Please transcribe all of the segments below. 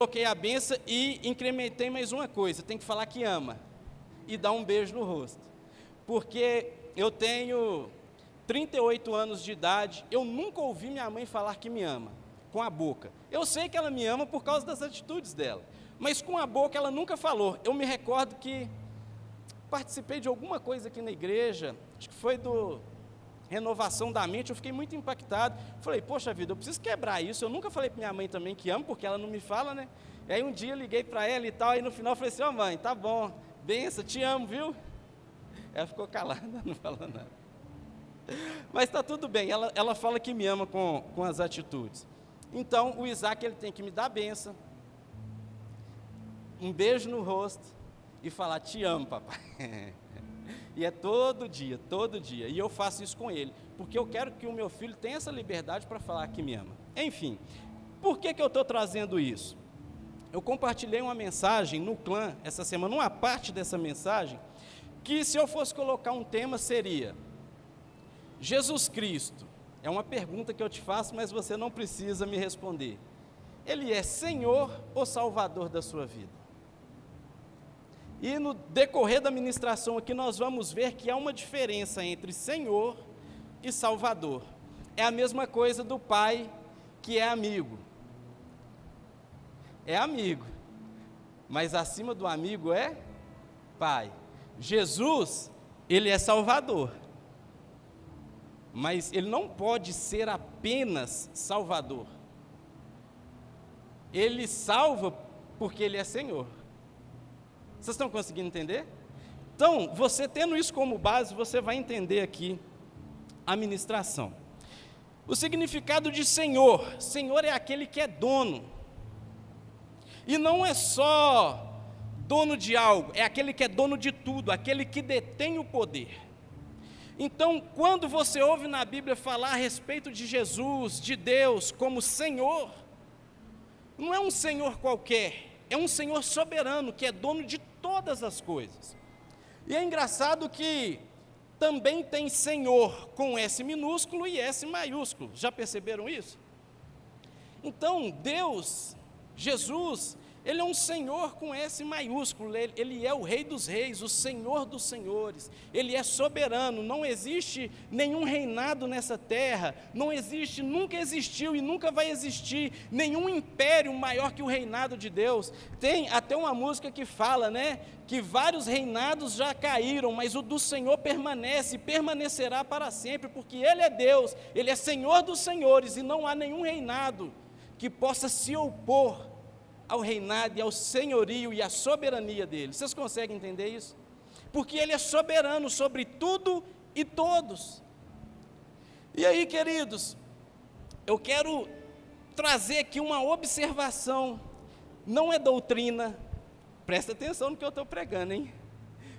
coloquei a benção e incrementei mais uma coisa, tem que falar que ama e dar um beijo no rosto, porque eu tenho 38 anos de idade, eu nunca ouvi minha mãe falar que me ama, com a boca. Eu sei que ela me ama por causa das atitudes dela, mas com a boca ela nunca falou. Eu me recordo que participei de alguma coisa aqui na igreja, acho que foi do Renovação da Mente, eu fiquei muito impactado, falei, poxa vida, eu preciso quebrar isso, eu nunca falei para minha mãe também que amo, porque ela não me fala, né? E aí um dia eu liguei para ela e tal, aí no final eu falei assim, ó mãe, tá bom, benção, te amo, viu? Ela ficou calada, não falou nada. Mas está tudo bem, ela fala que me ama com as atitudes. Então, o Isaac, ele tem que me dar a benção, um beijo no rosto e falar, te amo, papai. E é todo dia, e eu faço isso com ele, porque eu quero que o meu filho tenha essa liberdade para falar que me ama. Enfim, por que eu estou trazendo isso? Eu compartilhei uma mensagem no clã, essa semana, uma parte dessa mensagem, que se eu fosse colocar um tema seria, Jesus Cristo, é uma pergunta que eu te faço, mas você não precisa me responder. Ele é Senhor ou Salvador da sua vida? E no decorrer da ministração aqui nós vamos ver que há uma diferença entre Senhor e Salvador. É a mesma coisa do pai que é amigo. É amigo, mas acima do amigo é pai. Jesus, ele é Salvador, mas ele não pode ser apenas Salvador. Ele salva porque ele é Senhor. Vocês estão conseguindo entender? Então, você tendo isso como base, você vai entender aqui a ministração. O significado de Senhor. Senhor é aquele que é dono. E não é só dono de algo, é aquele que é dono de tudo, aquele que detém o poder. Então, quando você ouve na Bíblia falar a respeito de Jesus, de Deus, como Senhor, não é um Senhor qualquer, é um Senhor soberano, que é dono de todas as coisas. E é engraçado que também tem Senhor com S minúsculo e S maiúsculo. Já perceberam isso? Então, Deus, Jesus, ele é um Senhor com S maiúsculo, ele é o Rei dos Reis, o Senhor dos Senhores, ele é soberano, não existe nenhum reinado nessa terra, não existe, nunca existiu e nunca vai existir nenhum império maior que o reinado de Deus. Tem até uma música que fala, né, que vários reinados já caíram, mas o do Senhor permanece e permanecerá para sempre, porque ele é Deus, ele é Senhor dos Senhores e não há nenhum reinado que possa se opor ao reinado e ao senhorio e à soberania dele. Vocês conseguem entender isso? Porque ele é soberano sobre tudo e todos. E aí, queridos, eu quero trazer aqui uma observação, não é doutrina, presta atenção no que eu estou pregando, hein?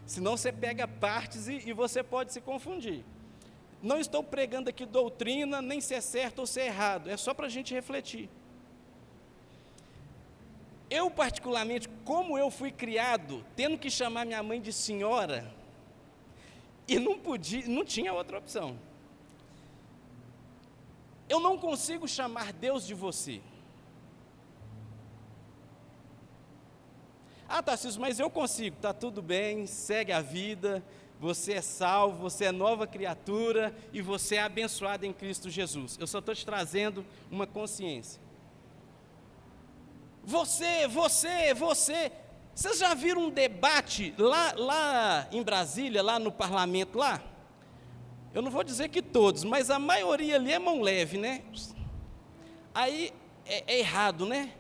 Senão você pega partes e você pode se confundir. Não estou pregando aqui doutrina, nem se é certo ou se é errado, é só para a gente refletir. Eu, particularmente, como eu fui criado, tendo que chamar minha mãe de senhora, e não tinha outra opção. Eu não consigo chamar Deus de você. Ah, Tarcísio, mas eu consigo. Está tudo bem, segue a vida, você é salvo, você é nova criatura, e você é abençoado em Cristo Jesus. Eu só estou te trazendo uma consciência. Você, vocês já viram um debate lá em Brasília, lá no parlamento lá? Eu não vou dizer que todos, mas a maioria ali é mão leve, né? Aí é errado, né?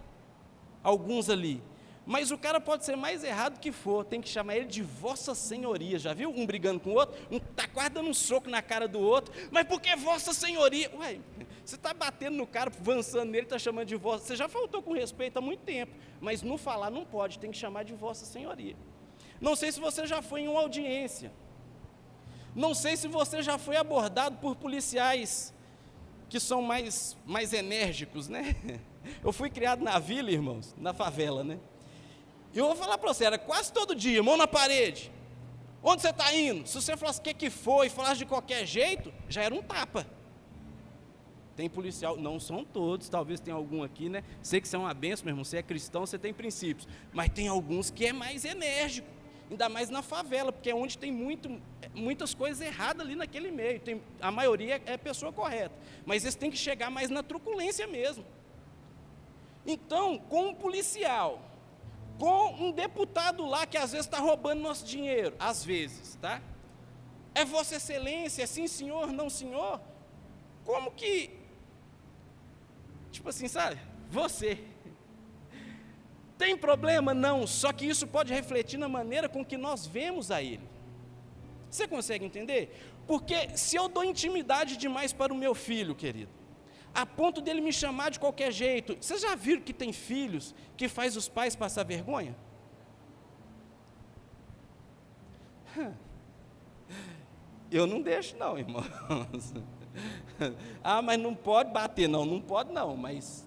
Alguns ali. Mas o cara pode ser mais errado que for, tem que chamar ele de Vossa Senhoria, já viu? Um brigando com o outro, um está quase dando um soco na cara do outro, mas por que Vossa Senhoria? Ué, você está batendo no cara, avançando nele, está chamando de Vossa, você já faltou com respeito há muito tempo, mas no falar não pode, tem que chamar de Vossa Senhoria. Não sei se você já foi em uma audiência, não sei se você já foi abordado por policiais que são mais enérgicos, né? Eu fui criado na vila, irmãos, na favela, né? E eu vou falar para você, era quase todo dia, mão na parede. Onde você está indo? Se você falasse o que foi, falasse de qualquer jeito, já era um tapa. Tem policial, não são todos, talvez tenha algum aqui, né? Sei que você é uma benção, meu irmão, você é cristão, você tem princípios, mas tem alguns que é mais enérgico, ainda mais na favela, porque é onde tem muitas coisas erradas ali naquele meio, a maioria é pessoa correta, mas eles têm que chegar mais na truculência mesmo. Então, com um policial, com um deputado lá que às vezes está roubando nosso dinheiro, às vezes, tá? É Vossa Excelência, é sim senhor, não senhor? Como que, tipo assim, sabe, você tem problema? Não, só que isso pode refletir na maneira com que nós vemos a ele. Você consegue entender? Porque se eu dou intimidade demais para o meu filho, querido, a ponto dele me chamar de qualquer jeito, vocês já viram que tem filhos que faz os pais passar vergonha? Eu não deixo não, irmãos. Ah, mas não pode bater, não pode não, mas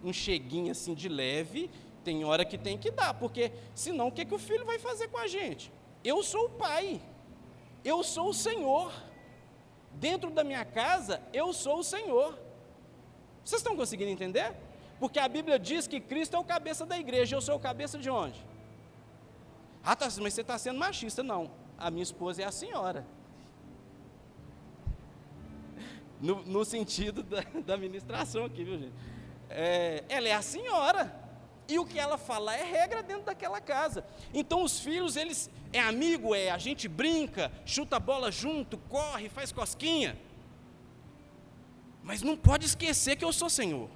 um cheguinho assim de leve, tem hora que tem que dar, porque senão o que o filho vai fazer com a gente? Eu sou o pai, eu sou o Senhor, dentro da minha casa, eu sou o Senhor. Vocês estão conseguindo entender? Porque a Bíblia diz que Cristo é o cabeça da igreja, eu sou o cabeça de onde? Ah, tá, mas você está sendo machista. Não, a minha esposa é a senhora. No sentido da ministração aqui, viu, gente? Ela é a senhora, e o que ela fala é regra dentro daquela casa. Então os filhos, eles, amigo, a gente brinca, chuta a bola junto, corre, faz cosquinha, mas não pode esquecer que eu sou Senhor.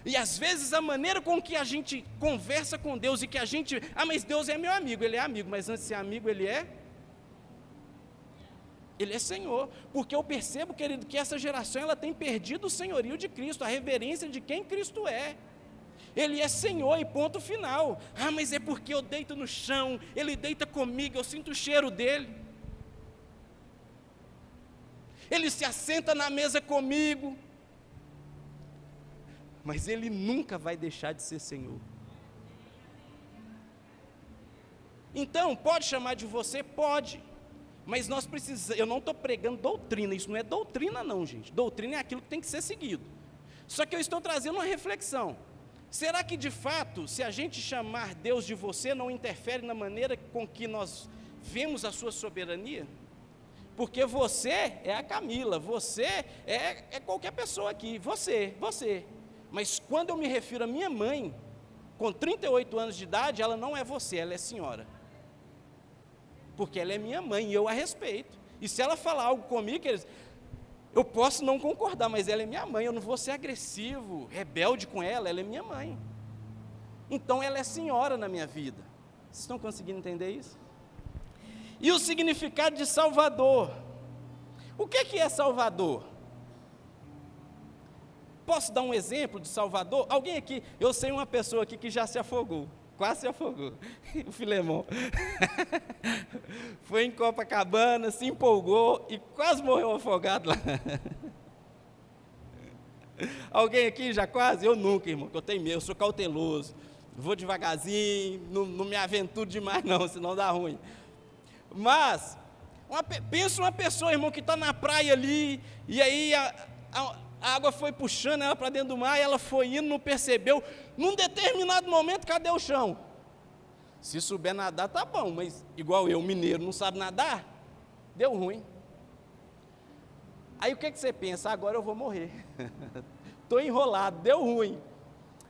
E às vezes a maneira com que a gente conversa com Deus, e que a gente, mas Deus é meu amigo, Ele é amigo, mas antes de ser amigo, Ele é Senhor, porque eu percebo, querido, que essa geração, ela tem perdido o senhorio de Cristo, a reverência de quem Cristo é. Ele é Senhor e ponto final. Ah, mas é porque eu deito no chão, Ele deita comigo, eu sinto o cheiro dEle. Ele se assenta na mesa comigo, mas Ele nunca vai deixar de ser Senhor. Então, pode chamar de você? Pode. Mas nós precisamos, eu não estou pregando doutrina, isso não é doutrina não, gente. Doutrina é aquilo que tem que ser seguido. Só que eu estou trazendo uma reflexão. Será que de fato, se a gente chamar Deus de você, não interfere na maneira com que nós vemos a sua soberania? Porque você é a Camila, você é qualquer pessoa aqui, você. Mas quando eu me refiro à minha mãe, com 38 anos de idade, ela não é você, ela é senhora. Porque ela é minha mãe e eu a respeito. E se ela falar algo comigo, eu posso não concordar, mas ela é minha mãe, eu não vou ser agressivo, rebelde com ela é minha mãe. Então ela é senhora na minha vida. Vocês estão conseguindo entender isso? E o significado de Salvador. O que é Salvador? Posso dar um exemplo de Salvador? Alguém aqui, eu sei uma pessoa aqui que já se afogou. Quase se afogou, o Filemon. Foi em Copacabana, se empolgou e quase morreu afogado lá. Alguém aqui já quase? Eu nunca, irmão, porque eu tenho medo, eu sou cauteloso. Vou devagarzinho, não me aventuro demais não, senão dá ruim. Mas, pensa uma pessoa, irmão, que está na praia ali, e aí a água foi puxando ela para dentro do mar, e ela foi indo, não percebeu. Num determinado momento, cadê o chão? Se souber nadar, tá bom, mas igual eu, mineiro, não sabe nadar, deu ruim. Aí o que você pensa? Agora eu vou morrer. Estou enrolado, deu ruim.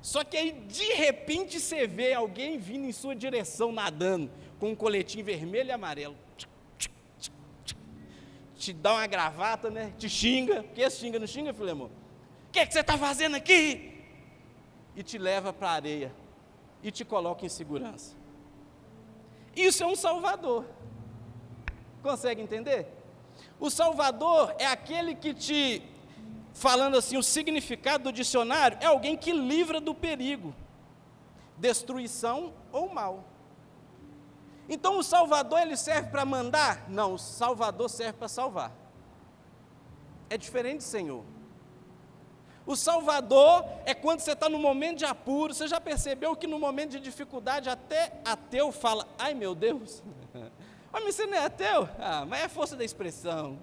Só que aí, de repente, você vê alguém vindo em sua direção, nadando, com um coletinho vermelho e amarelo. Te dá uma gravata, né? Te xinga. Por que xinga? Não xinga, Filemon? O que você está fazendo aqui? E te leva para a areia. E te coloca em segurança. Isso é um Salvador. Consegue entender? O Salvador é aquele que te, falando assim, o significado do dicionário, é alguém que livra do perigo, destruição ou mal. Então o Salvador, ele serve para mandar? Não, o Salvador serve para salvar. É diferente de Senhor. O Salvador é quando você está no momento de apuro. Você já percebeu que no momento de dificuldade até ateu fala, ai meu Deus, mas você não é ateu? Ah, mas é força da expressão.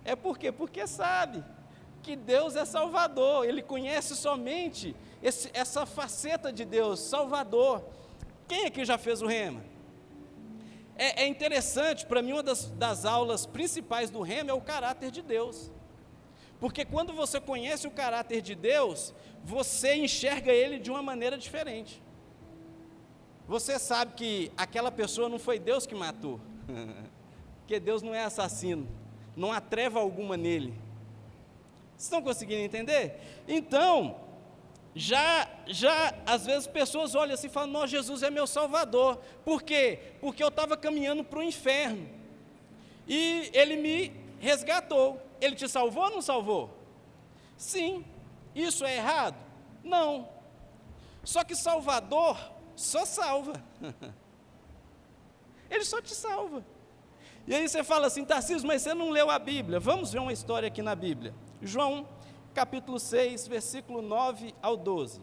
É por quê? Porque sabe que Deus é Salvador, ele conhece somente essa faceta de Deus, Salvador. Quem aqui já fez o rema? É interessante, para mim uma das aulas principais do rema é o caráter de Deus, porque quando você conhece o caráter de Deus, você enxerga ele de uma maneira diferente. Você sabe que aquela pessoa não foi Deus que matou, porque Deus não é assassino, não há treva alguma nele. Vocês estão conseguindo entender? Então, já às vezes pessoas olham assim e falam, nossa, Jesus é meu Salvador. Por quê? Porque eu estava caminhando para o inferno, e Ele me resgatou. Ele te salvou ou não salvou? Sim. Isso é errado? Não. Só que Salvador só salva. Ele só te salva. E aí você fala assim, Tarcísio, mas você não leu a Bíblia. Vamos ver uma história aqui na Bíblia. João, capítulo 6, versículo 9 ao 12.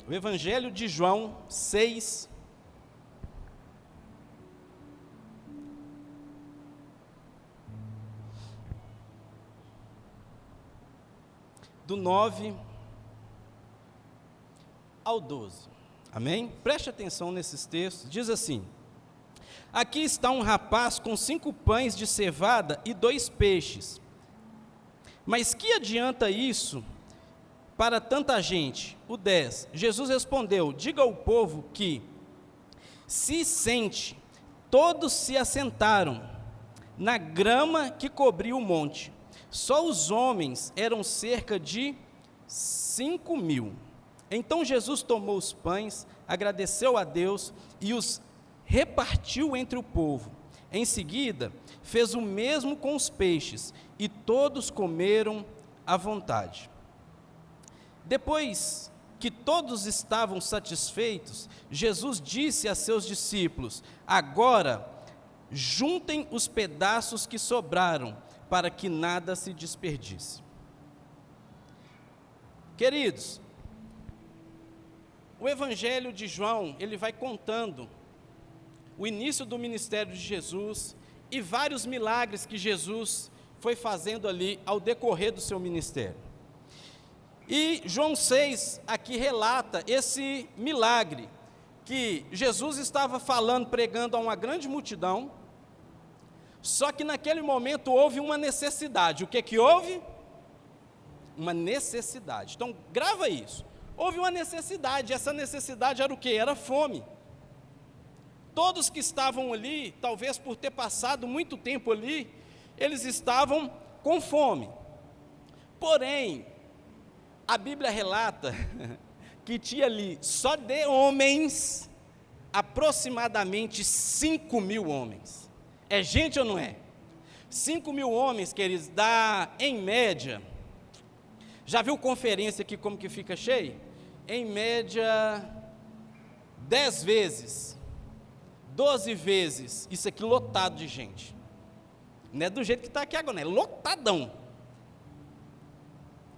O Evangelho de João 6, do 9 ao 12. Amém? Preste atenção nesses textos. Diz assim: aqui está um rapaz com 5 pães de cevada e 2 peixes. Mas que adianta isso para tanta gente? O 10. Jesus respondeu: diga ao povo que se sente. Todos se assentaram na grama que cobria o monte. Só os homens eram cerca de 5.000. Então Jesus tomou os pães, agradeceu a Deus e os repartiu entre o povo. Em seguida, fez o mesmo com os peixes, e todos comeram à vontade. Depois que todos estavam satisfeitos, Jesus disse a seus discípulos: agora, juntem os pedaços que sobraram, para que nada se desperdice. Queridos, o Evangelho de João, ele vai contando o início do ministério de Jesus e vários milagres que Jesus foi fazendo ali ao decorrer do seu ministério. E João 6 aqui relata esse milagre, que Jesus estava falando, pregando a uma grande multidão, só que naquele momento houve uma necessidade. O que houve? Uma necessidade. Então grava isso. Houve uma necessidade, essa necessidade era o quê? Era fome. Todos que estavam ali, talvez por ter passado muito tempo ali, eles estavam com fome. Porém, a Bíblia relata que tinha ali, só de homens, aproximadamente 5.000 homens. É gente ou não é? 5.000 homens, queridos, dá em média, já viu conferência aqui como que fica cheio? Em média, 10 vezes, 12 vezes, isso aqui lotado de gente. Não é do jeito que está aqui agora, não, é lotadão.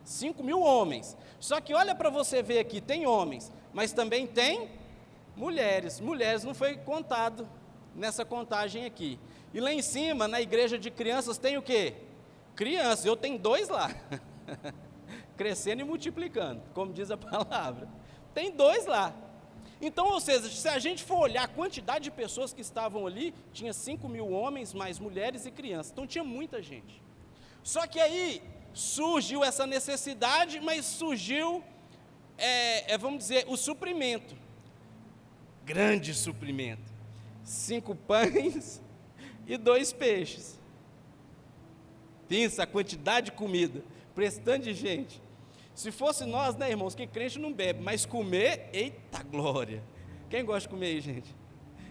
5.000 homens. Só que olha para você ver aqui, tem homens, mas também tem mulheres. Mulheres não foi contado nessa contagem aqui. E lá em cima, na igreja de crianças, tem o quê? Crianças, eu tenho 2 lá. Crescendo e multiplicando, como diz a palavra. Tem 2 lá. Então, ou seja, se a gente for olhar a quantidade de pessoas que estavam ali, tinha 5.000 homens, mais mulheres e crianças. Então, tinha muita gente. Só que aí surgiu essa necessidade, mas surgiu, vamos dizer, o suprimento. Grande suprimento. 5 pães e 2 peixes. Pensa a quantidade de comida, prestando de gente. Se fosse nós, né, irmãos, que crente não bebe, mas comer, eita glória. Quem gosta de comer aí, gente?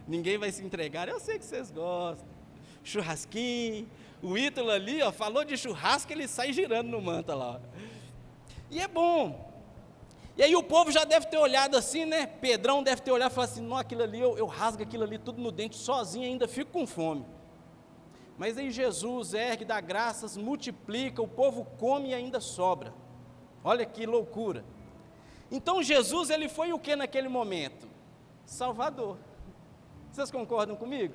Ninguém vai se entregar, eu sei que vocês gostam. Churrasquinho, o Ítalo ali, ó, falou de churrasco, ele sai girando no manta lá. E é bom. E aí o povo já deve ter olhado assim, né? Pedrão deve ter olhado e falado assim, não, aquilo ali, eu rasgo aquilo ali tudo no dente, sozinho ainda fico com fome. Mas aí Jesus ergue, dá graças, multiplica, o povo come e ainda sobra. Olha que loucura. Então Jesus, ele foi o que naquele momento? Salvador. Vocês concordam comigo?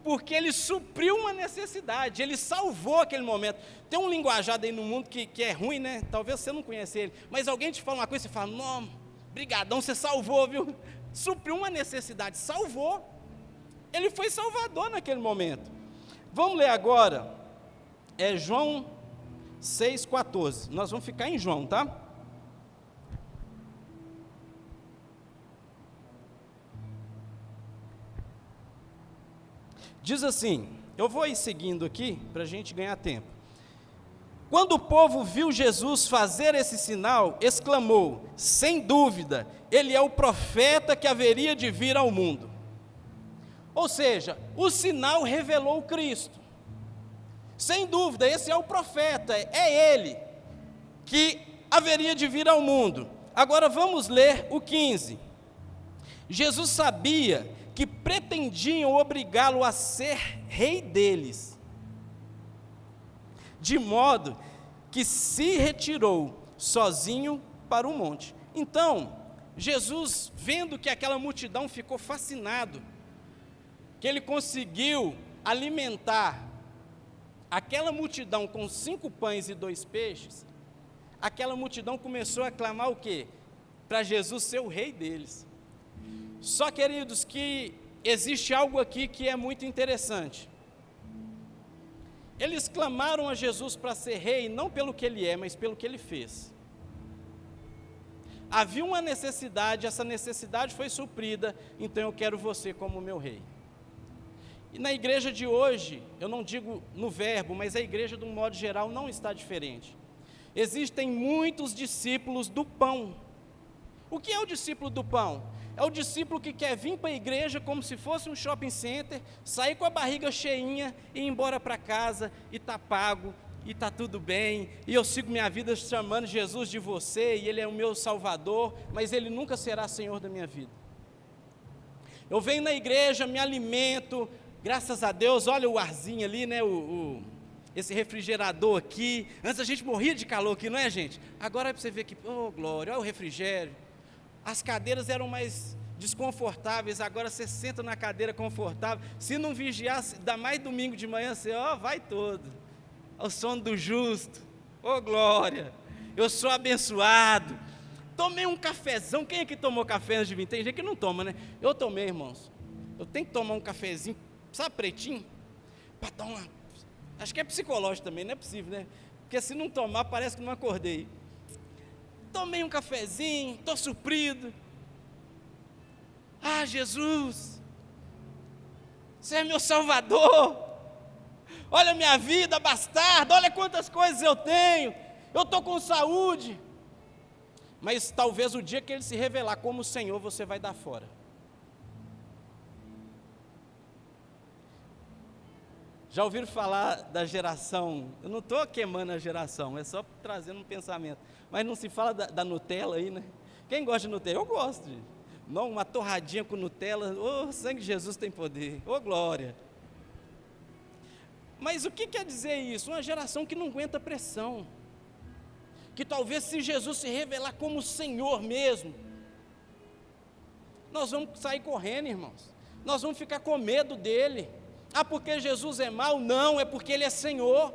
Porque ele supriu uma necessidade, ele salvou aquele momento. Tem um linguajado aí no mundo que é ruim, né? Talvez você não conheça ele, mas alguém te fala uma coisa e você fala, não, brigadão, você salvou, viu? Supriu uma necessidade, salvou. Ele foi salvador naquele momento. Vamos ler agora, João 6,14. Nós vamos ficar em João, tá? Diz assim, eu vou ir seguindo aqui, para a gente ganhar tempo. Quando o povo viu Jesus fazer esse sinal, exclamou, sem dúvida, ele é o profeta que haveria de vir ao mundo. Ou seja, o sinal revelou Cristo. Sem dúvida, esse é o profeta, é ele que haveria de vir ao mundo. Agora vamos ler o 15. Jesus sabia que pretendiam obrigá-lo a ser rei deles, de modo que se retirou sozinho para o monte. Então, Jesus, vendo que aquela multidão ficou fascinado, que ele conseguiu alimentar aquela multidão com 5 pães e 2 peixes, aquela multidão começou a clamar o quê? Para Jesus ser o rei deles. Só, queridos, que existe algo aqui que é muito interessante. Eles clamaram a Jesus para ser rei, não pelo que ele é, mas pelo que ele fez. Havia uma necessidade, essa necessidade foi suprida, então eu quero você como meu rei. E na igreja de hoje, eu não digo no verbo, mas a igreja de um modo geral não está diferente. Existem muitos discípulos do pão. O que é o discípulo do pão? É o discípulo que quer vir para a igreja como se fosse um shopping center, sair com a barriga cheinha e ir embora para casa, e está pago, e está tudo bem, e eu sigo minha vida chamando Jesus de você, e Ele é o meu Salvador, mas Ele nunca será Senhor da minha vida. Eu venho na igreja, me alimento, graças a Deus, olha o arzinho ali, né, esse refrigerador aqui, antes a gente morria de calor aqui, não é, gente? Agora é para você ver que, oh glória, olha o refrigério. As cadeiras eram mais desconfortáveis, agora você senta na cadeira confortável. Se não vigiar, dá mais domingo de manhã, você, vai todo. O sono do justo, glória, eu sou abençoado. Tomei um cafezão, quem aqui tomou café antes de vir? Tem gente que não toma, né? Eu tomei, irmãos. Eu tenho que tomar um cafezinho, sabe, pretinho? Para dar uma... Acho que é psicológico também, não é possível, né? Porque se não tomar, parece que não acordei. Tomei um cafezinho, estou suprido. Jesus, você é meu Salvador. Olha a minha vida bastarda, olha quantas coisas eu tenho. Eu estou com saúde. Mas talvez o dia que Ele se revelar como Senhor, você vai dar fora. Já ouviram falar da geração? Eu não estou queimando a geração, é só trazendo um pensamento. Mas não se fala da Nutella aí, né? Quem gosta de Nutella? Eu gosto. Não, uma torradinha com Nutella. Sangue de Jesus tem poder. Glória. Mas o que quer dizer isso? Uma geração que não aguenta pressão. Que talvez se Jesus se revelar como Senhor mesmo, nós vamos sair correndo, irmãos. Nós vamos ficar com medo dEle. Porque Jesus é mau? Não, é porque Ele é Senhor.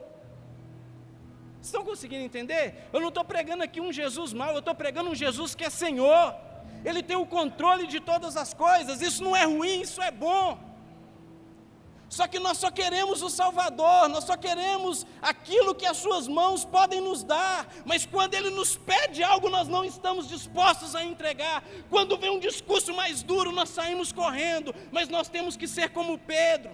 Estão conseguindo entender? Eu não estou pregando aqui um Jesus mau, eu estou pregando um Jesus que é Senhor. Ele tem o controle de todas as coisas. Isso não é ruim, isso é bom. Só que nós só queremos o Salvador, nós só queremos aquilo que as suas mãos podem nos dar, mas quando Ele nos pede algo, nós não estamos dispostos a entregar. Quando vem um discurso mais duro, nós saímos correndo, mas nós temos que ser como Pedro.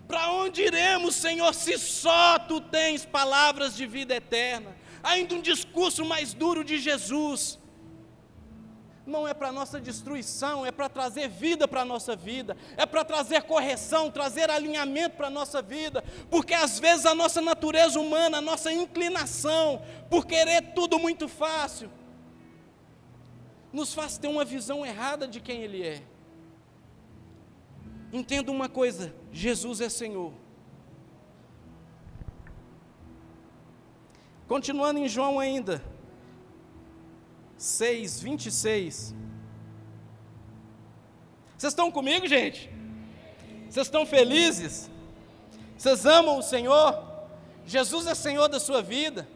Para onde iremos, Senhor, se só Tu tens palavras de vida eterna? Ainda um discurso mais duro de Jesus. Não é para nossa destruição, é para trazer vida para a nossa vida, é para trazer correção, trazer alinhamento para a nossa vida, porque às vezes a nossa natureza humana, a nossa inclinação, por querer tudo muito fácil, nos faz ter uma visão errada de quem Ele é. Entenda uma coisa, Jesus é Senhor. Continuando em João ainda, 6:26. Vocês estão comigo, gente? Vocês estão felizes? Vocês amam o Senhor? Jesus é Senhor da sua vida?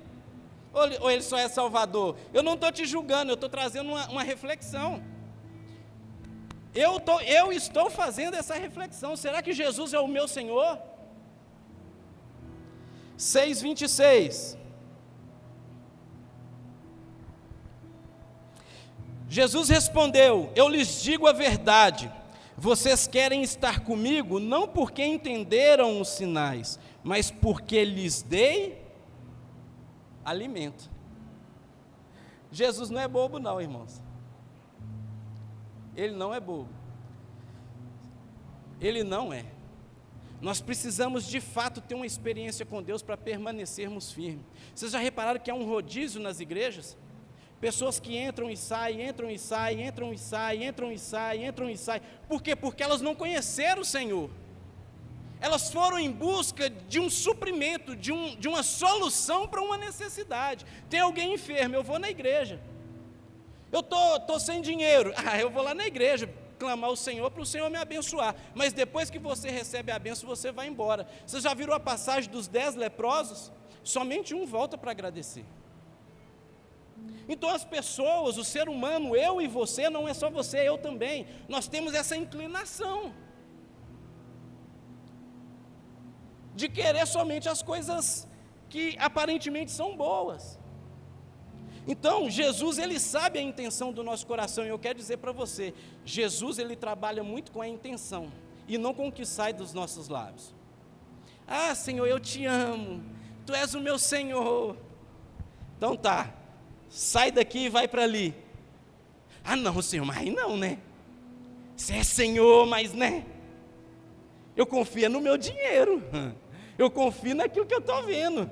Ou Ele só é Salvador? Eu não estou te julgando, eu estou trazendo uma reflexão. Eu estou fazendo essa reflexão. Será que Jesus é o meu Senhor? 6:26. Jesus respondeu: eu lhes digo a verdade, vocês querem estar comigo não porque entenderam os sinais, mas porque lhes dei alimento. Jesus não é bobo não, irmãos. Ele não é bobo. Ele não é. Nós precisamos de fato ter uma experiência com Deus para permanecermos firmes. Vocês já repararam que há um rodízio nas igrejas? Pessoas que entram e saem, entram e saem, entram e saem, entram e saem, entram e saem. Por quê? Porque elas não conheceram o Senhor. Elas foram em busca de um suprimento, de uma solução para uma necessidade. Tem alguém enfermo, eu vou na igreja. Eu estou sem dinheiro, eu vou lá na igreja clamar ao Senhor para o Senhor me abençoar. Mas depois que você recebe a bênção, você vai embora. Você já viram a passagem dos 10 leprosos? Somente um volta para agradecer. Então as pessoas, o ser humano, eu e você, não é só você, eu também, nós temos essa inclinação de querer somente as coisas que aparentemente são boas. Então Jesus, Ele sabe a intenção do nosso coração, e eu quero dizer para você, Jesus, Ele trabalha muito com a intenção, e não com o que sai dos nossos lábios. Ah, Senhor, eu te amo, Tu és o meu Senhor. Então tá, sai daqui e vai para ali. Ah não, Senhor, mas aí não, né? Você é Senhor, mas né? Eu confio no meu dinheiro, eu confio naquilo que eu estou vendo.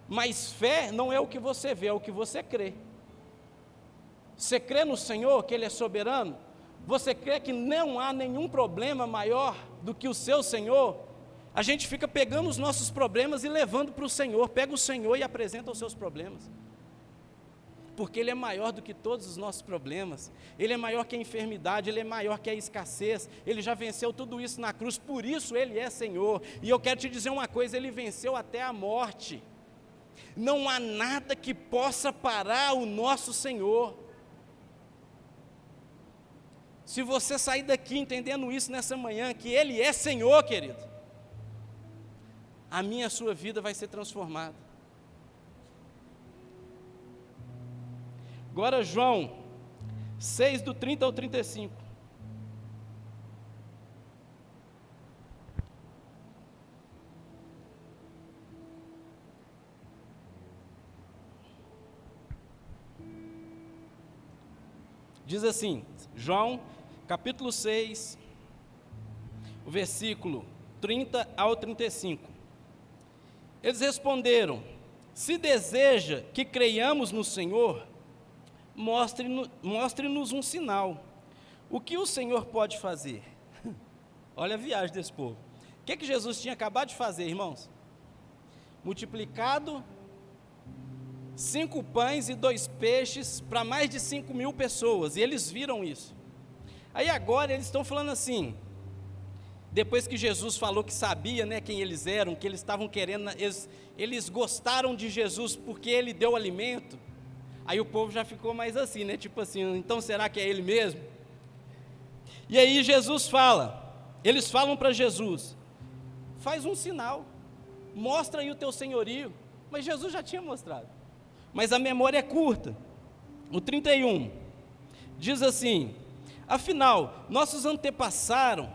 Mas fé não é o que você vê, é o que você crê. Você crê no Senhor, que Ele é soberano? Você crê que não há nenhum problema maior do que o seu Senhor? A gente fica pegando os nossos problemas e levando para o Senhor, pega o Senhor e apresenta os seus problemas. Porque Ele é maior do que todos os nossos problemas, Ele é maior que a enfermidade, Ele é maior que a escassez, Ele já venceu tudo isso na cruz, por isso Ele é Senhor. E eu quero te dizer uma coisa, Ele venceu até a morte. Não há nada que possa parar o nosso Senhor. Se você sair daqui entendendo isso nessa manhã, que Ele é Senhor, querido, a minha e a sua vida vai ser transformada. Agora João 6, do 30 ao 35. Diz assim, João, capítulo 6, o versículo 30 ao 35. Eles responderam: se deseja que creiamos no Senhor, mostre-nos um sinal. O que o Senhor pode fazer? Olha a viagem desse povo. O que Jesus tinha acabado de fazer, irmãos? Multiplicado 5 pães e 2 peixes para mais de 5.000 pessoas, e eles viram isso. Aí agora eles estão falando assim, depois que Jesus falou que sabia, né, quem eles eram, que eles estavam querendo, eles gostaram de Jesus porque Ele deu alimento. Aí o povo já ficou mais assim, né, tipo assim, então será que é Ele mesmo? E aí Jesus fala, eles falam para Jesus, faz um sinal, mostra aí o teu senhorio, mas Jesus já tinha mostrado. Mas a memória é curta. O 31 diz assim: afinal, nossos antepassados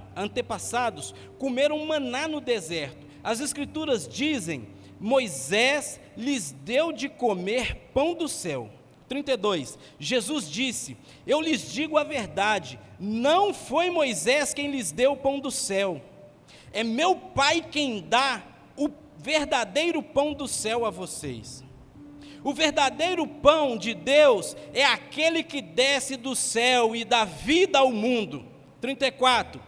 comeram maná no deserto. As Escrituras dizem: Moisés lhes deu de comer pão do céu. 32, Jesus disse: eu lhes digo a verdade, não foi Moisés quem lhes deu o pão do céu, é meu Pai quem dá o verdadeiro pão do céu a vocês. O verdadeiro pão de Deus é aquele que desce do céu e dá vida ao mundo. 34,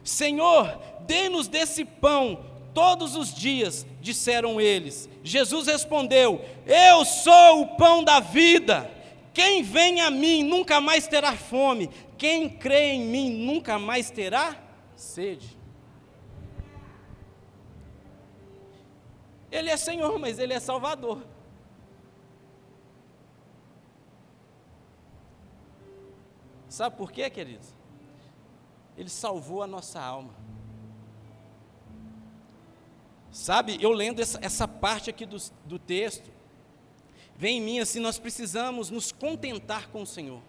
Senhor, dê-nos desse pão todos os dias, disseram eles. Jesus respondeu: eu sou o pão da vida, quem vem a mim nunca mais terá fome, quem crê em mim nunca mais terá sede. Ele é Senhor, mas Ele é Salvador. Sabe por quê, queridos? Ele salvou a nossa alma. Sabe, eu lendo essa parte aqui do texto, vem em mim assim, nós precisamos nos contentar com o Senhor.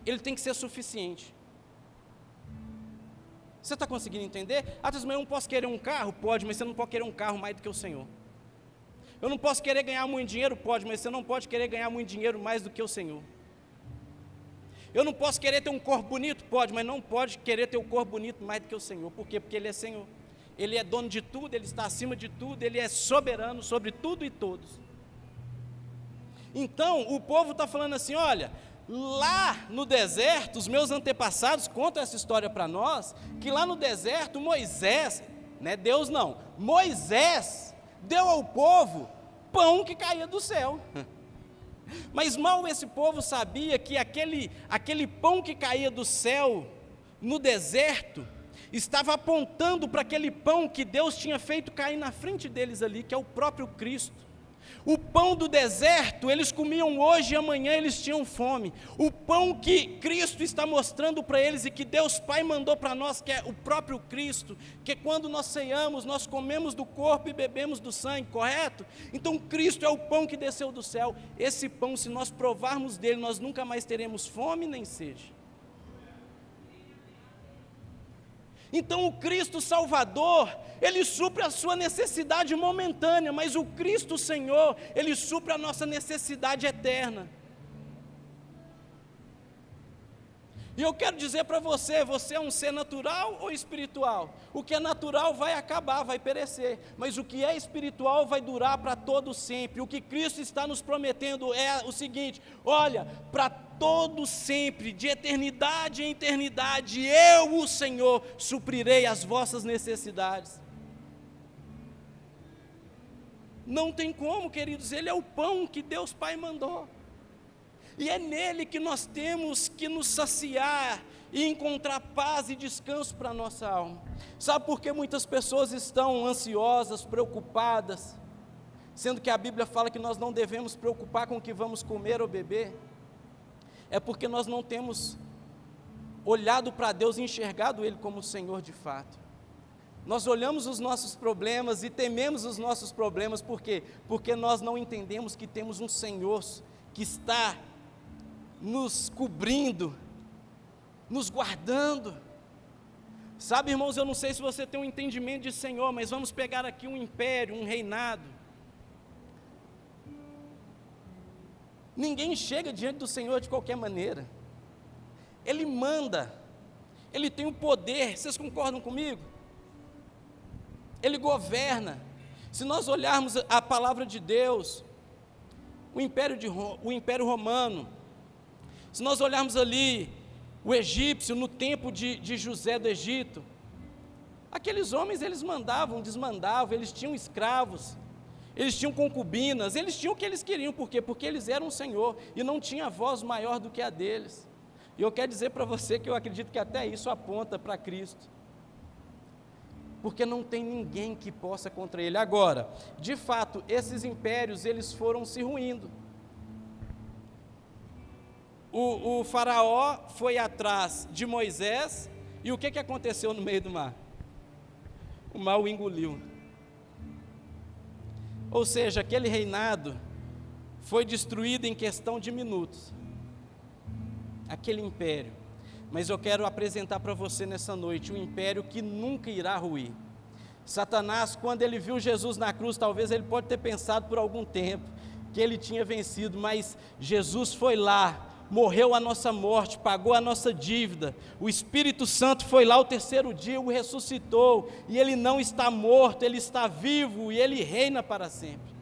Ele tem que ser suficiente. Você está conseguindo entender? Mas eu não posso querer um carro? Pode, mas você não pode querer um carro mais do que o Senhor. Eu não posso querer ganhar muito dinheiro? Pode, mas você não pode querer ganhar muito dinheiro mais do que o Senhor. Eu não posso querer ter um corpo bonito? Pode, mas não pode querer ter um corpo bonito mais do que o Senhor. Por quê? Porque Ele é Senhor. Ele é dono de tudo, Ele está acima de tudo, Ele é soberano sobre tudo e todos. Então, o povo está falando assim, olha, lá no deserto, os meus antepassados contam essa história para nós, que lá no deserto Moisés, não é Deus não, Moisés deu ao povo pão que caía do céu. Mas mal esse povo sabia que aquele pão que caía do céu no deserto estava apontando para aquele pão que Deus tinha feito cair na frente deles ali, que é o próprio Cristo. O pão do deserto, eles comiam hoje e amanhã eles tinham fome. O pão que Cristo está mostrando para eles e que Deus Pai mandou para nós, que é o próprio Cristo, que quando nós ceiamos, nós comemos do corpo e bebemos do sangue, correto? Então Cristo é o pão que desceu do céu. Esse pão, se nós provarmos dele, nós nunca mais teremos fome nem sede. Então o Cristo Salvador, Ele supre a sua necessidade momentânea, mas o Cristo Senhor, Ele supre a nossa necessidade eterna. E eu quero dizer para você, você é um ser natural ou espiritual? O que é natural vai acabar, vai perecer, mas o que é espiritual vai durar para todo sempre. O que Cristo está nos prometendo é o seguinte, olha, para todo sempre, de eternidade em eternidade, eu, o Senhor, suprirei as vossas necessidades. Não tem como, queridos, Ele é o pão que Deus Pai mandou. E é nele que nós temos que nos saciar e encontrar paz e descanso para a nossa alma. Sabe por que muitas pessoas estão ansiosas, preocupadas, sendo que a Bíblia fala que nós não devemos preocupar com o que vamos comer ou beber? É porque nós não temos olhado para Deus e enxergado Ele como Senhor de fato. Nós olhamos os nossos problemas e tememos os nossos problemas, por quê? Porque nós não entendemos que temos um Senhor que está nos cobrindo, nos guardando. Sabe, irmãos, eu não sei se você tem um entendimento de Senhor, mas vamos pegar aqui um império, um reinado. Ninguém chega diante do Senhor de qualquer maneira. Ele manda, Ele tem o poder, vocês concordam comigo? Ele governa. Se nós olharmos a palavra de Deus, o Império Romano, se nós olharmos ali o egípcio, no tempo de José do Egito, aqueles homens eles mandavam, desmandavam, eles tinham escravos, eles tinham concubinas, eles tinham o que eles queriam, por quê? Porque eles eram o Senhor, e não tinha voz maior do que a deles. E eu quero dizer para você que eu acredito que até isso aponta para Cristo, porque não tem ninguém que possa contra Ele. Agora, de fato, esses impérios, eles foram se ruindo. O faraó foi atrás de Moisés, e o que aconteceu no meio do mar? O mar o engoliu. Ou seja, aquele reinado foi destruído em questão de minutos, aquele império. Mas eu quero apresentar para você nessa noite um império que nunca irá ruir. Satanás, quando ele viu Jesus na cruz, talvez ele pode ter pensado por algum tempo que ele tinha vencido, mas Jesus foi lá, morreu a nossa morte, pagou a nossa dívida. O Espírito Santo foi lá o terceiro dia, o ressuscitou, e ele não está morto, ele está vivo e ele reina para sempre.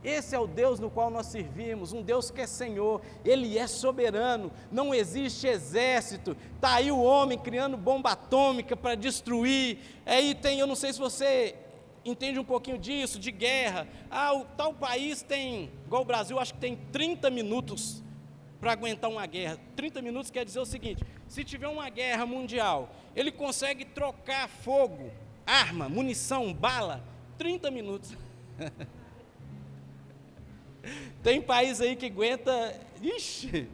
Esse é o Deus no qual nós servimos, um Deus que é Senhor, Ele é soberano, não existe exército. Está aí o homem criando bomba atômica para destruir. Aí tem, eu não sei se você entende um pouquinho disso, de guerra. O tal país tem, igual o Brasil, acho que tem 30 minutos para aguentar uma guerra. 30 minutos quer dizer o seguinte: se tiver uma guerra mundial, ele consegue trocar fogo, arma, munição, bala, 30 minutos. Tem país aí que aguenta, ixi,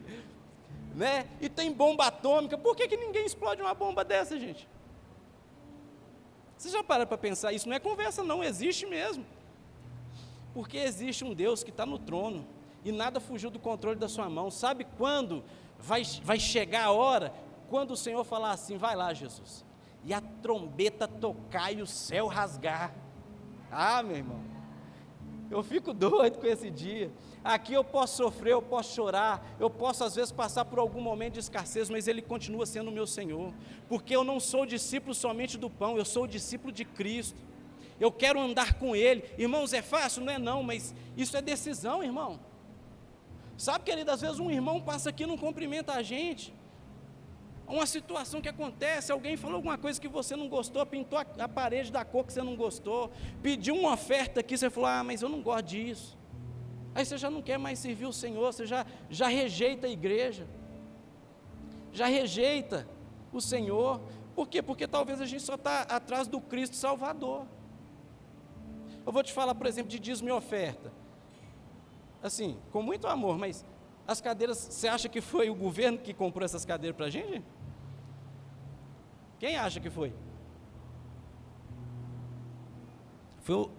né? E tem bomba atômica. Por que ninguém explode uma bomba dessa, gente? Você já para para pensar? Isso não é conversa, não, existe mesmo. Porque existe um Deus que está no trono e nada fugiu do controle da sua mão. Sabe quando vai chegar a hora? Quando o Senhor falar assim: vai lá, Jesus, e a trombeta tocar e o céu rasgar. Ah, meu irmão, eu fico doido com esse dia. Aqui eu posso sofrer, eu posso chorar, eu posso às vezes passar por algum momento de escassez, mas Ele continua sendo o meu Senhor, porque eu não sou discípulo somente do pão, eu sou discípulo de Cristo. Eu quero andar com Ele. Irmãos, é fácil? Não é não, mas isso é decisão, irmão. Sabe, querido, às vezes um irmão passa aqui e não cumprimenta a gente. Uma situação que acontece, alguém falou alguma coisa que você não gostou, pintou a parede da cor que você não gostou, pediu uma oferta aqui, você falou: ah, mas eu não gosto disso. Aí você já não quer mais servir o Senhor, você já rejeita a igreja, já rejeita o Senhor. Por quê? Porque talvez a gente só está atrás do Cristo Salvador. Eu vou te falar, por exemplo, de dízimo e oferta, assim, com muito amor, mas as cadeiras, você acha que foi o governo que comprou essas cadeiras para a gente? Quem acha que foi?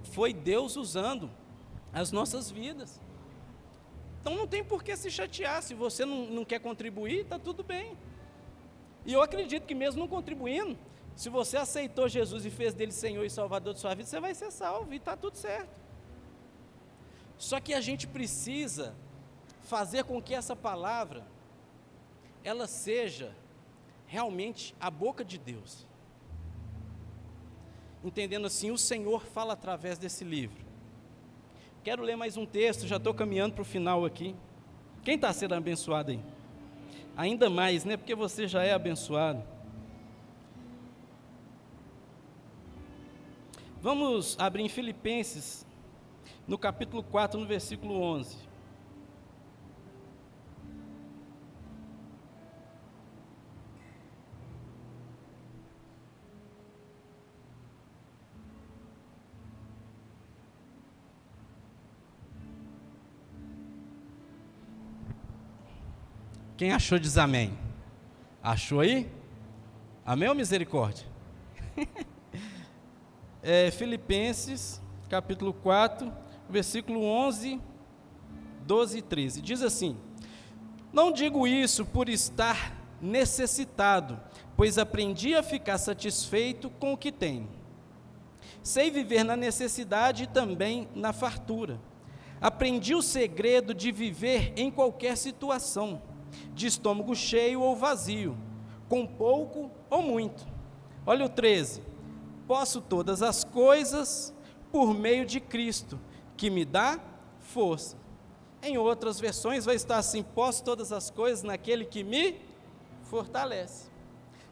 Foi Deus usando as nossas vidas. Então não tem por que se chatear. Se você não quer contribuir, está tudo bem. E eu acredito que mesmo não contribuindo, se você aceitou Jesus e fez dele Senhor e Salvador de sua vida, você vai ser salvo e está tudo certo. Só que a gente precisa fazer com que essa palavra ela seja realmente a boca de Deus, entendendo assim, o Senhor fala através desse livro. Quero ler mais um texto, já estou caminhando para o final aqui. Quem está sendo abençoado aí? Ainda mais, né? Porque você já é abençoado. Vamos abrir em Filipenses, no capítulo 4, no versículo 11. Quem achou diz amém. Achou aí? Amém ou misericórdia? Filipenses, capítulo 4, versículo 11, 12 e 13. Diz assim: não digo isso por estar necessitado, pois aprendi a ficar satisfeito com o que tenho. Sei viver na necessidade e também na fartura. Aprendi o segredo de viver em qualquer situação, de estômago cheio ou vazio, com pouco ou muito. Olha o 13. Posso todas as coisas por meio de Cristo, que me dá força. Em outras versões vai estar assim: posso todas as coisas naquele que me fortalece.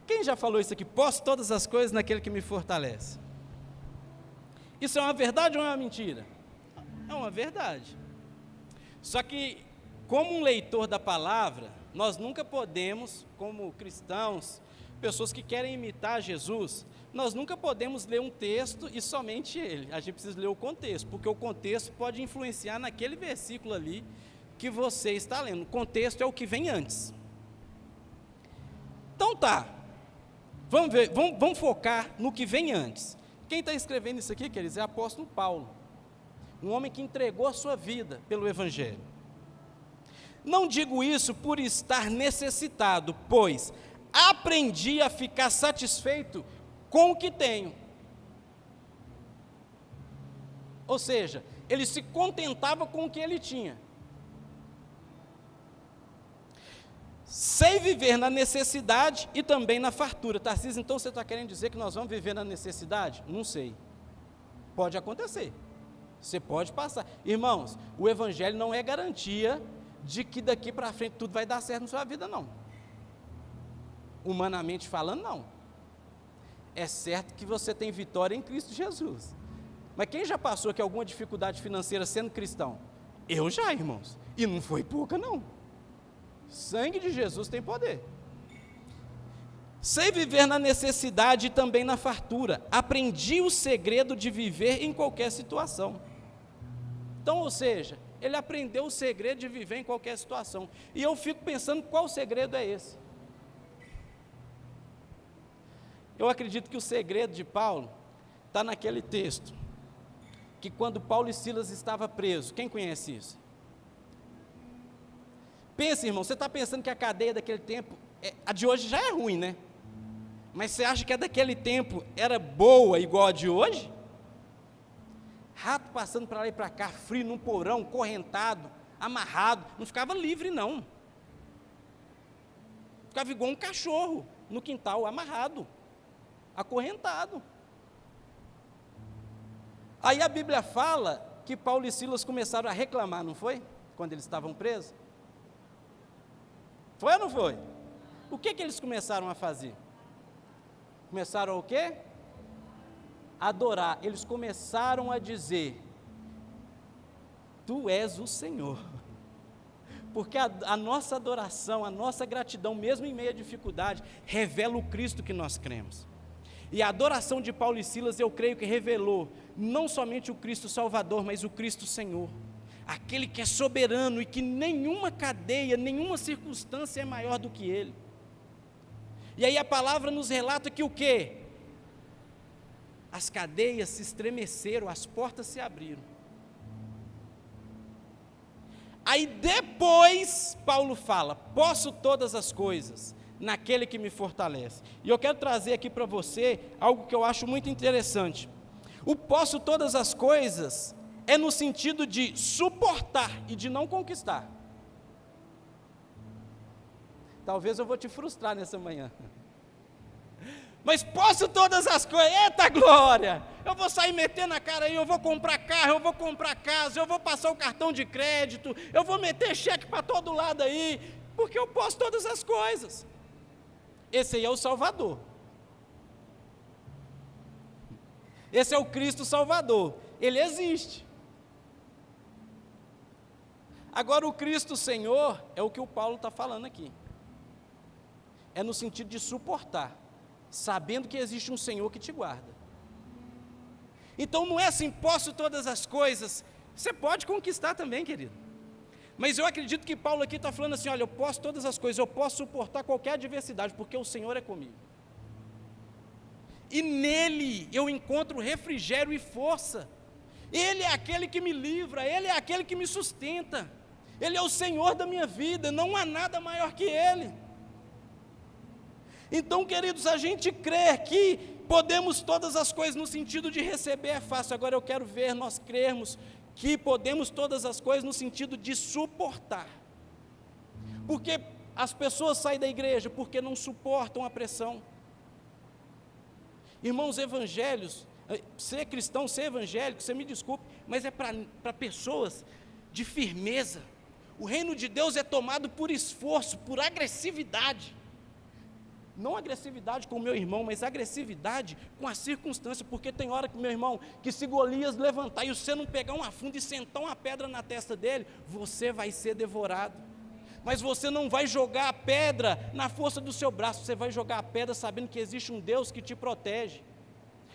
Quem já falou isso aqui? Posso todas as coisas naquele que me fortalece. Isso é uma verdade ou é uma mentira? É uma verdade. Só que, como um leitor da palavra, nós nunca podemos, como cristãos, pessoas que querem imitar Jesus, nós nunca podemos ler um texto e somente ele. A gente precisa ler o contexto, porque o contexto pode influenciar naquele versículo ali que você está lendo. O contexto é o que vem antes. Então tá, vamos ver, vamos focar no que vem antes. Quem está escrevendo isso aqui, queridos, é o apóstolo Paulo, um homem que entregou a sua vida pelo Evangelho. Não digo isso por estar necessitado, pois aprendi a ficar satisfeito com o que tenho. Ou seja, ele se contentava com o que ele tinha. Sei viver na necessidade e também na fartura. Tarcísio, então você está querendo dizer que nós vamos viver na necessidade? Não sei. Pode acontecer. Você pode passar. Irmãos, o Evangelho não é garantia de que daqui para frente tudo vai dar certo na sua vida, não. Humanamente falando, não. É certo que você tem vitória em Cristo Jesus. Mas quem já passou aqui alguma dificuldade financeira sendo cristão? Eu já, irmãos. E não foi pouca, não. Sangue de Jesus tem poder. Sei viver na necessidade e também na fartura. Aprendi o segredo de viver em qualquer situação. Então, ou seja, ele aprendeu o segredo de viver em qualquer situação. E eu fico pensando qual segredo é esse. Eu acredito que o segredo de Paulo está naquele texto, que quando Paulo e Silas estavam presos, quem conhece isso? Pensa, irmão, você está pensando que a cadeia daquele tempo, a de hoje já é ruim, né? Mas você acha que a daquele tempo era boa igual a de hoje? Rato passando para lá e para cá, frio num porão, correntado, amarrado, não ficava livre não. Ficava igual um cachorro no quintal, amarrado, acorrentado. Aí a Bíblia fala que Paulo e Silas começaram a reclamar, não foi? Quando eles estavam presos. Foi ou não foi? O que eles começaram a fazer? Começaram a o quê? Adorar. Eles começaram a dizer: Tu és o Senhor. Porque a nossa adoração, a nossa gratidão, mesmo em meio à dificuldade, revela o Cristo que nós cremos. E a adoração de Paulo e Silas, eu creio que revelou não somente o Cristo Salvador, mas o Cristo Senhor. Aquele que é soberano e que nenhuma cadeia, nenhuma circunstância é maior do que Ele. E aí a palavra nos relata que o quê? As cadeias se estremeceram, as portas se abriram. Aí depois Paulo fala: posso todas as coisas naquele que me fortalece. E eu quero trazer aqui para você algo que eu acho muito interessante. O posso todas as coisas é no sentido de suportar e de não conquistar. Talvez eu vou te frustrar nessa manhã. Mas posso todas as coisas, eita glória! Eu vou sair metendo a cara aí, eu vou comprar carro, eu vou comprar casa, eu vou passar o cartão de crédito, eu vou meter cheque para todo lado aí, porque eu posso todas as coisas. Esse aí é o Salvador. Esse é o Cristo Salvador. Ele existe. Agora o Cristo Senhor é o que o Paulo está falando aqui. É no sentido de suportar, sabendo que existe um Senhor que te guarda. Então não é assim, posso todas as coisas. Você pode conquistar também, querido. Mas eu acredito que Paulo aqui está falando assim: olha, eu posso todas as coisas, eu posso suportar qualquer adversidade, porque o Senhor é comigo. E nele eu encontro refrigério e força. Ele é aquele que me livra, Ele é aquele que me sustenta. Ele é o Senhor da minha vida, não há nada maior que Ele. Então, queridos, a gente crê que podemos todas as coisas no sentido de receber é fácil. Agora eu quero ver nós crermos que podemos todas as coisas no sentido de suportar. Porque as pessoas saem da igreja porque não suportam a pressão. Irmãos, evangelhos, ser cristão, ser evangélico, você me desculpe, mas é para pessoas de firmeza. O reino de Deus é tomado por esforço, por agressividade. Não agressividade com o meu irmão, mas agressividade com a circunstância, porque tem hora que, meu irmão, que se Golias levantar e você não pegar uma funda e sentar uma pedra na testa dele, você vai ser devorado. Mas você não vai jogar a pedra na força do seu braço, você vai jogar a pedra sabendo que existe um Deus que te protege.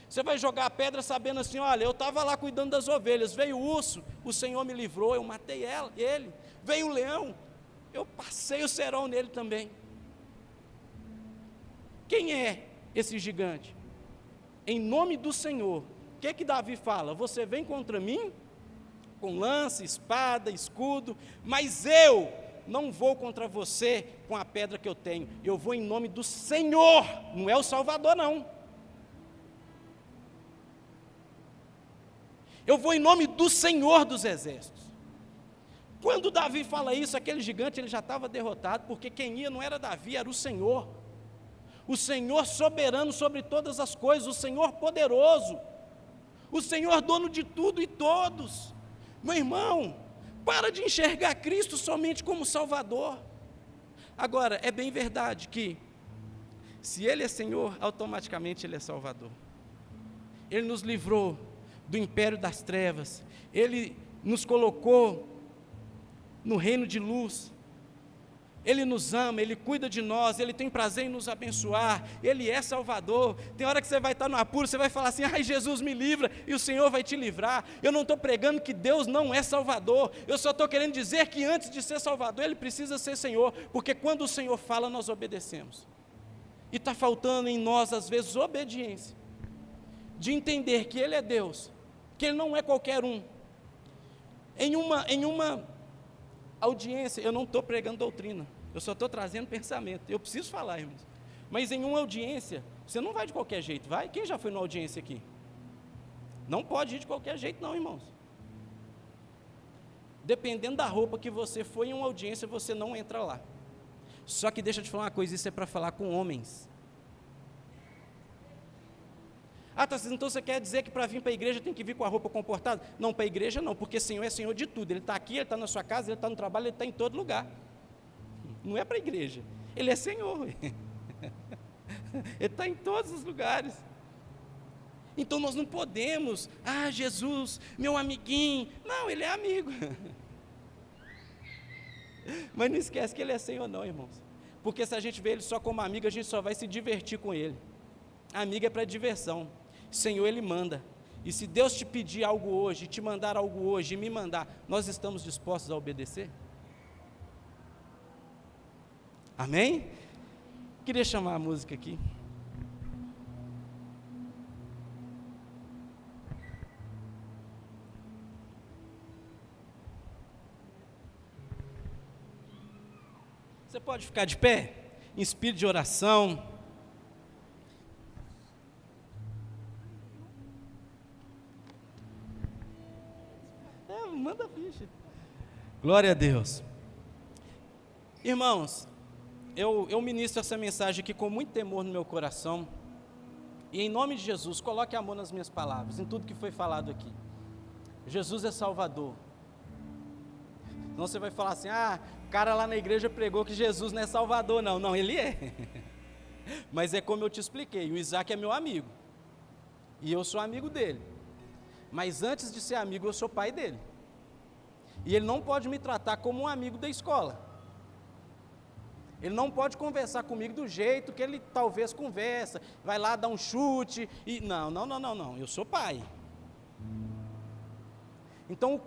Você vai jogar a pedra sabendo assim: olha, eu estava lá cuidando das ovelhas, veio o urso, o Senhor me livrou, eu matei ele. Veio o leão, eu passei o cerol nele também. Quem é esse gigante? Em nome do Senhor. O que Davi fala? Você vem contra mim com lança, espada, escudo, mas eu não vou contra você com a pedra que eu tenho. Eu vou em nome do Senhor, não é o Salvador não. Eu vou em nome do Senhor dos exércitos. Quando Davi fala isso, aquele gigante ele já estava derrotado, porque quem ia não era Davi, era o Senhor. O Senhor soberano sobre todas as coisas, o Senhor poderoso, o Senhor dono de tudo e todos. Meu irmão, para de enxergar Cristo somente como Salvador. Agora, é bem verdade que, se Ele é Senhor, automaticamente Ele é Salvador. Ele nos livrou do império das trevas, Ele nos colocou no reino de luz. Ele nos ama, Ele cuida de nós, Ele tem prazer em nos abençoar, Ele é Salvador. Tem hora que você vai estar no apuro, você vai falar assim, ai Jesus me livra, e o Senhor vai te livrar. Eu não estou pregando que Deus não é Salvador, eu só estou querendo dizer que antes de ser Salvador, Ele precisa ser Senhor, porque quando o Senhor fala, nós obedecemos. E está faltando em nós, às vezes, obediência, de entender que Ele é Deus, que Ele não é qualquer um. Em uma audiência, eu não estou pregando doutrina, eu só estou trazendo pensamento, eu preciso falar, irmãos, mas em uma audiência, você não vai de qualquer jeito, vai? Quem já foi numa audiência aqui? Não pode ir de qualquer jeito não, irmãos. Dependendo da roupa que você for em uma audiência, você não entra lá. Só que deixa eu te falar uma coisa, isso é para falar com homens. Ah, tá, então você quer dizer que para vir para a igreja tem que vir com a roupa comportada? Não, para a igreja não, porque o Senhor é Senhor de tudo. Ele está aqui, Ele está na sua casa, Ele está no trabalho, Ele está em todo lugar. Não é para a igreja, Ele é Senhor. Ele está em todos os lugares. Então nós não podemos, Jesus, meu amiguinho. Não, Ele é amigo. Mas não esquece que Ele é Senhor não, irmãos. Porque se a gente vê Ele só como amigo, a gente só vai se divertir com Ele. Amigo é para diversão. Senhor, Ele manda. E se Deus te pedir algo hoje, te mandar algo hoje, e me mandar, nós estamos dispostos a obedecer? Amém? Queria chamar a música aqui. Você pode ficar de pé, em espírito de oração. Manda ficha. Glória a Deus. Irmãos, eu ministro essa mensagem aqui com muito temor no meu coração. E em nome de Jesus, coloque amor nas minhas palavras, em tudo que foi falado aqui. Jesus é Salvador. Senão você vai falar assim, o cara lá na igreja pregou que Jesus não é Salvador. Não, não, Ele é. Mas é como eu te expliquei, o Isaac é meu amigo. E eu sou amigo dele. Mas antes de ser amigo, eu sou pai dele. E ele não pode me tratar como um amigo da escola. Ele não pode conversar comigo do jeito que ele talvez conversa, vai lá dar um chute, e não, eu sou pai. Então,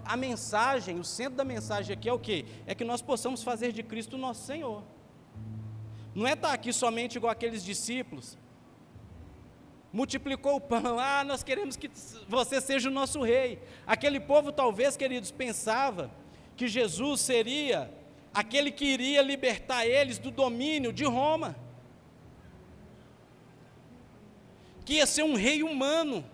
a mensagem, o centro da mensagem aqui é o quê? É que nós possamos fazer de Cristo o nosso Senhor. Não é estar aqui somente igual aqueles discípulos, multiplicou o pão, nós queremos que você seja o nosso rei. Aquele povo talvez, queridos, pensava que Jesus seria aquele que iria libertar eles do domínio de Roma, que ia ser um rei humano.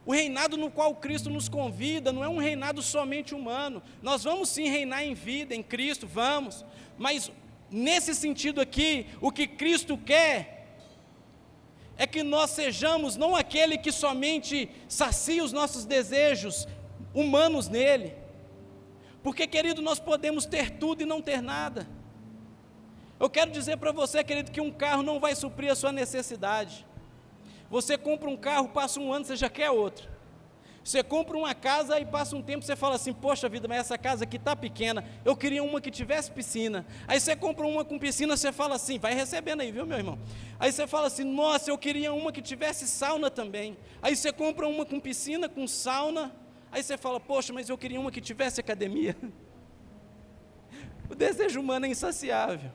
O reinado no qual Cristo nos convida não é um reinado somente humano. Nós vamos sim reinar em vida, em Cristo, vamos, mas nesse sentido aqui, o que Cristo quer é que nós sejamos não aquele que somente sacia os nossos desejos humanos nele, porque, querido, nós podemos ter tudo e não ter nada. Eu quero dizer para você, querido, que um carro não vai suprir a sua necessidade. Você compra um carro, passa um ano, você já quer outro. Você compra uma casa e passa um tempo, você fala assim, poxa vida, mas essa casa aqui está pequena, eu queria uma que tivesse piscina. Aí você compra uma com piscina, você fala assim, vai recebendo aí, viu, meu irmão? Aí você fala assim, nossa, eu queria uma que tivesse sauna também. Aí você compra uma com piscina, com sauna, aí você fala, poxa, mas eu queria uma que tivesse academia. O desejo humano é insaciável.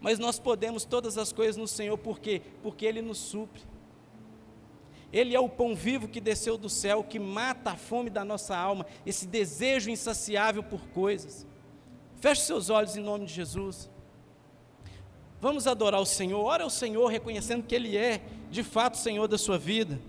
Mas nós podemos todas as coisas no Senhor, por quê? Porque Ele nos supre. Ele é o pão vivo que desceu do céu, que mata a fome da nossa alma, esse desejo insaciável por coisas. Feche seus olhos em nome de Jesus. Vamos adorar o Senhor, ora ao Senhor reconhecendo que Ele é, de fato, Senhor da sua vida.